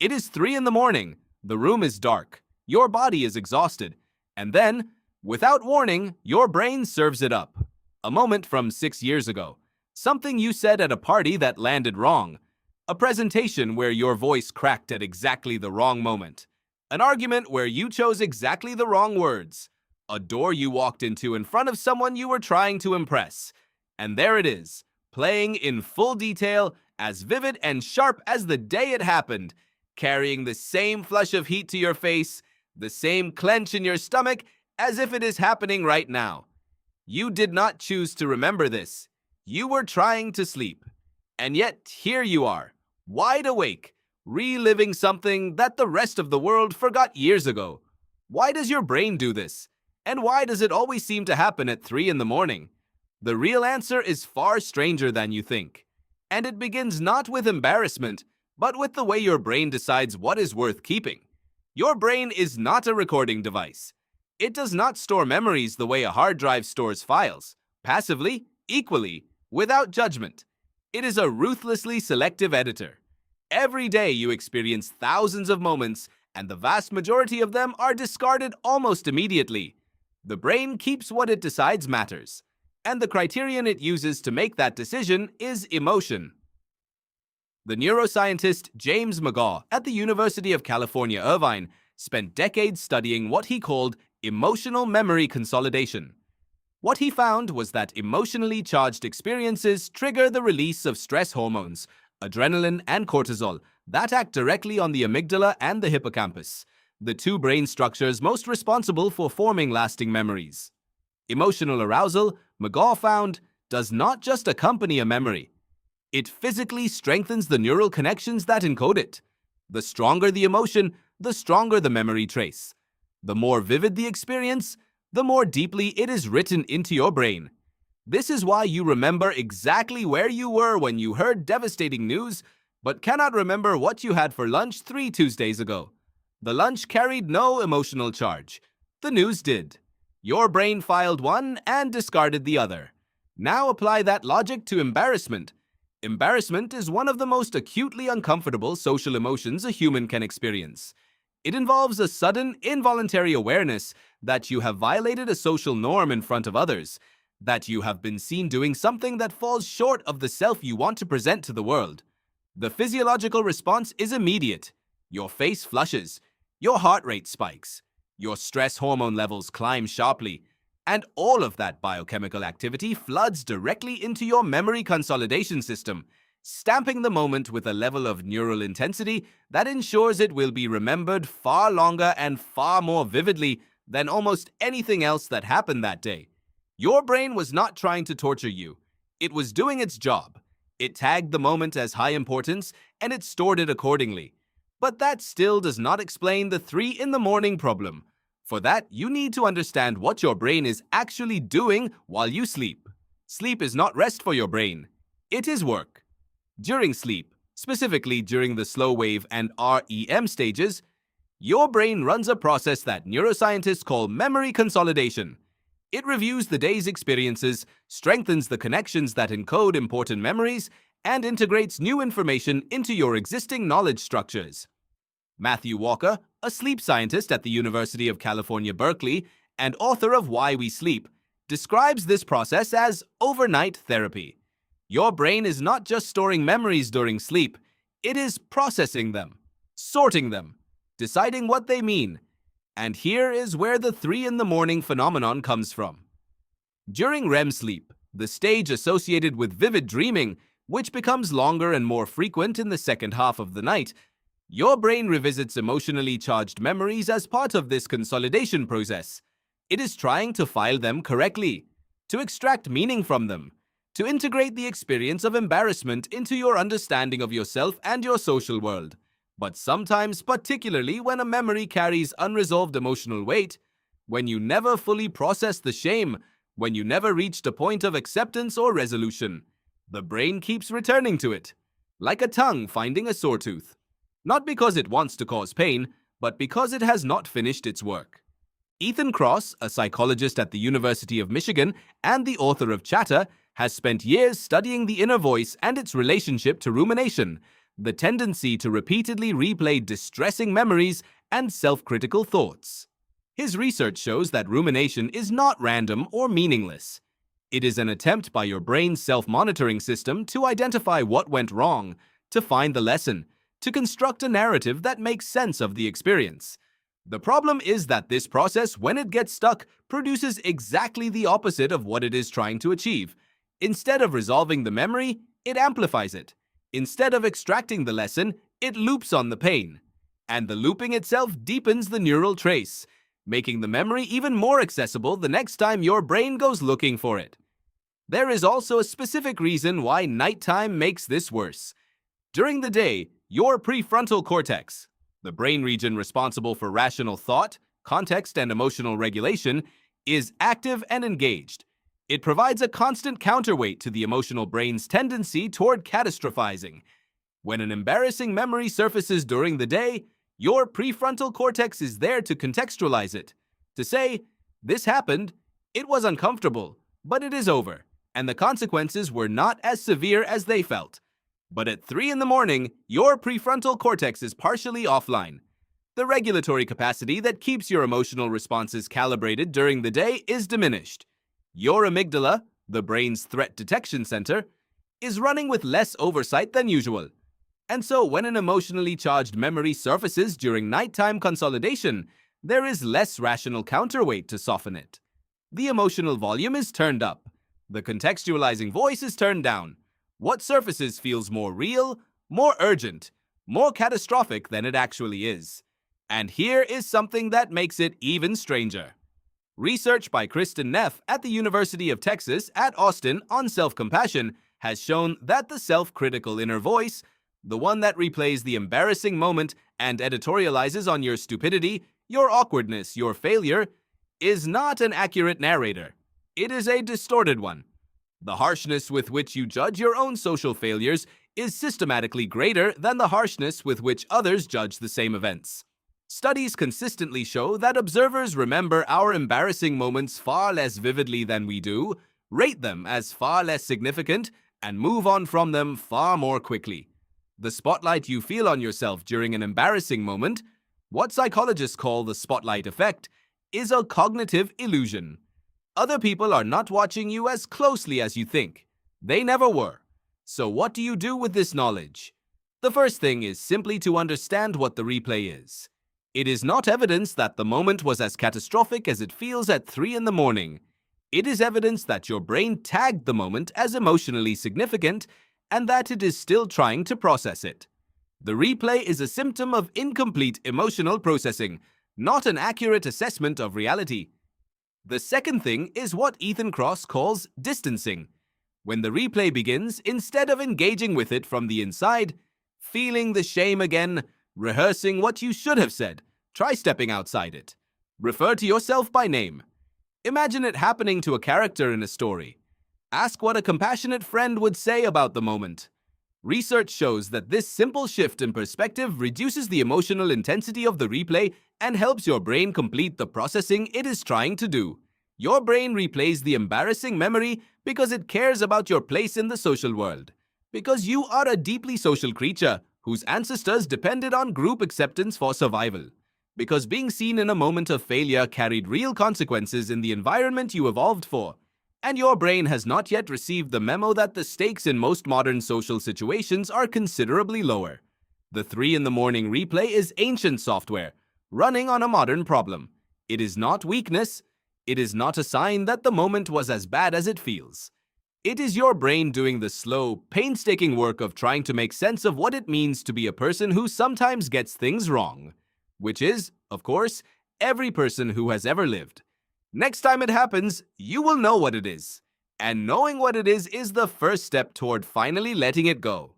It is 3 in the morning. The room is dark. Your body is exhausted. And then, without warning, your brain serves it up. A moment from 6 years ago. Something you said at a party that landed wrong. A presentation where your voice cracked at exactly the wrong moment. An argument where you chose exactly the wrong words. A door you walked into in front of someone you were trying to impress. And there it is, playing in full detail, as vivid and sharp as the day it happened, carrying the same flush of heat to your face, the same clench in your stomach, as if it is happening right now. You did not choose to remember this. You were trying to sleep. And yet, here you are, wide awake, reliving something that the rest of the world forgot years ago. Why does your brain do this? And why does it always seem to happen at 3 in the morning? The real answer is far stranger than you think. And it begins not with embarrassment, but with the way your brain decides what is worth keeping. Your brain is not a recording device. It does not store memories the way a hard drive stores files, passively, equally, without judgment. It is a ruthlessly selective editor. Every day you experience thousands of moments, and the vast majority of them are discarded almost immediately. The brain keeps what it decides matters, and the criterion it uses to make that decision is emotion. The neuroscientist James McGaugh at the University of California, Irvine, spent decades studying what he called emotional memory consolidation. What he found was that emotionally charged experiences trigger the release of stress hormones, adrenaline and cortisol, that act directly on the amygdala and the hippocampus, the two brain structures most responsible for forming lasting memories. Emotional arousal, McGaugh found, does not just accompany a memory. It physically strengthens the neural connections that encode it. The stronger the emotion, the stronger the memory trace. The more vivid the experience, the more deeply it is written into your brain. This is why you remember exactly where you were when you heard devastating news, but cannot remember what you had for lunch 3 Tuesdays ago. The lunch carried no emotional charge. The news did. Your brain filed one and discarded the other. Now apply that logic to embarrassment. Embarrassment is one of the most acutely uncomfortable social emotions a human can experience. It involves a sudden, involuntary awareness that you have violated a social norm in front of others, that you have been seen doing something that falls short of the self you want to present to the world. The physiological response is immediate. Your face flushes, your heart rate spikes, your stress hormone levels climb sharply, and all of that biochemical activity floods directly into your memory consolidation system, stamping the moment with a level of neural intensity that ensures it will be remembered far longer and far more vividly than almost anything else that happened that day. Your brain was not trying to torture you. It was doing its job. It tagged the moment as high importance, and it stored it accordingly. But that still does not explain the 3 in the morning problem. For that, you need to understand what your brain is actually doing while you sleep. Sleep is not rest for your brain. It is work. During sleep, specifically during the slow wave and REM stages, your brain runs a process that neuroscientists call memory consolidation. It reviews the day's experiences, strengthens the connections that encode important memories, and integrates new information into your existing knowledge structures. Matthew Walker, a sleep scientist at the University of California, Berkeley, and author of Why We Sleep, describes this process as overnight therapy. Your brain is not just storing memories during sleep, it is processing them, sorting them, deciding what they mean. And here is where the 3 in the morning phenomenon comes from. During REM sleep, the stage associated with vivid dreaming, which becomes longer and more frequent in the second half of the night, your brain revisits emotionally charged memories as part of this consolidation process. It is trying to file them correctly, to extract meaning from them, to integrate the experience of embarrassment into your understanding of yourself and your social world. But sometimes, particularly when a memory carries unresolved emotional weight, when you never fully process the shame, when you never reached a point of acceptance or resolution, the brain keeps returning to it, like a tongue finding a sore tooth. Not because it wants to cause pain, but because it has not finished its work. Ethan Kross, a psychologist at the University of Michigan and the author of Chatter, has spent years studying the inner voice and its relationship to rumination, the tendency to repeatedly replay distressing memories and self-critical thoughts. His research shows that rumination is not random or meaningless. It is an attempt by your brain's self-monitoring system to identify what went wrong, to find the lesson, to construct a narrative that makes sense of the experience. The problem is that this process, when it gets stuck, produces exactly the opposite of what it is trying to achieve. Instead of resolving the memory, it amplifies it. Instead of extracting the lesson, it loops on the pain. And the looping itself deepens the neural trace, making the memory even more accessible the next time your brain goes looking for it. There is also a specific reason why nighttime makes this worse. During the day, your prefrontal cortex, the brain region responsible for rational thought, context, and emotional regulation, is active and engaged. It provides a constant counterweight to the emotional brain's tendency toward catastrophizing. When an embarrassing memory surfaces during the day, your prefrontal cortex is there to contextualize it, to say, "This happened, it was uncomfortable, but it is over, and the consequences were not as severe as they felt." But at 3 in the morning, your prefrontal cortex is partially offline. The regulatory capacity that keeps your emotional responses calibrated during the day is diminished. Your amygdala, the brain's threat detection center, is running with less oversight than usual. And so when an emotionally charged memory surfaces during nighttime consolidation, there is less rational counterweight to soften it. The emotional volume is turned up. The contextualizing voice is turned down. What surfaces feels more real, more urgent, more catastrophic than it actually is. And here is something that makes it even stranger. Research by Kristen Neff at the University of Texas at Austin on self-compassion has shown that the self-critical inner voice, the one that replays the embarrassing moment and editorializes on your stupidity, your awkwardness, your failure, is not an accurate narrator. It is a distorted one. The harshness with which you judge your own social failures is systematically greater than the harshness with which others judge the same events. Studies consistently show that observers remember our embarrassing moments far less vividly than we do, rate them as far less significant, and move on from them far more quickly. The spotlight you feel on yourself during an embarrassing moment, what psychologists call the spotlight effect, is a cognitive illusion. Other people are not watching you as closely as you think. They never were. So what do you do with this knowledge? The first thing is simply to understand what the replay is. It is not evidence that the moment was as catastrophic as it feels at 3 in the morning. It is evidence that your brain tagged the moment as emotionally significant and that it is still trying to process it. The replay is a symptom of incomplete emotional processing, not an accurate assessment of reality. The second thing is what Ethan Kross calls distancing. When the replay begins, instead of engaging with it from the inside, feeling the shame again, rehearsing what you should have said, try stepping outside it. Refer to yourself by name. Imagine it happening to a character in a story. Ask what a compassionate friend would say about the moment. Research shows that this simple shift in perspective reduces the emotional intensity of the replay and helps your brain complete the processing it is trying to do. Your brain replays the embarrassing memory because it cares about your place in the social world. Because you are a deeply social creature whose ancestors depended on group acceptance for survival. Because being seen in a moment of failure carried real consequences in the environment you evolved for. And your brain has not yet received the memo that the stakes in most modern social situations are considerably lower. The 3 in the morning replay is ancient software, running on a modern problem. It is not weakness. It is not a sign that the moment was as bad as it feels. It is your brain doing the slow, painstaking work of trying to make sense of what it means to be a person who sometimes gets things wrong. Which is, of course, every person who has ever lived. Next time it happens, you will know what it is. And knowing what it is the first step toward finally letting it go.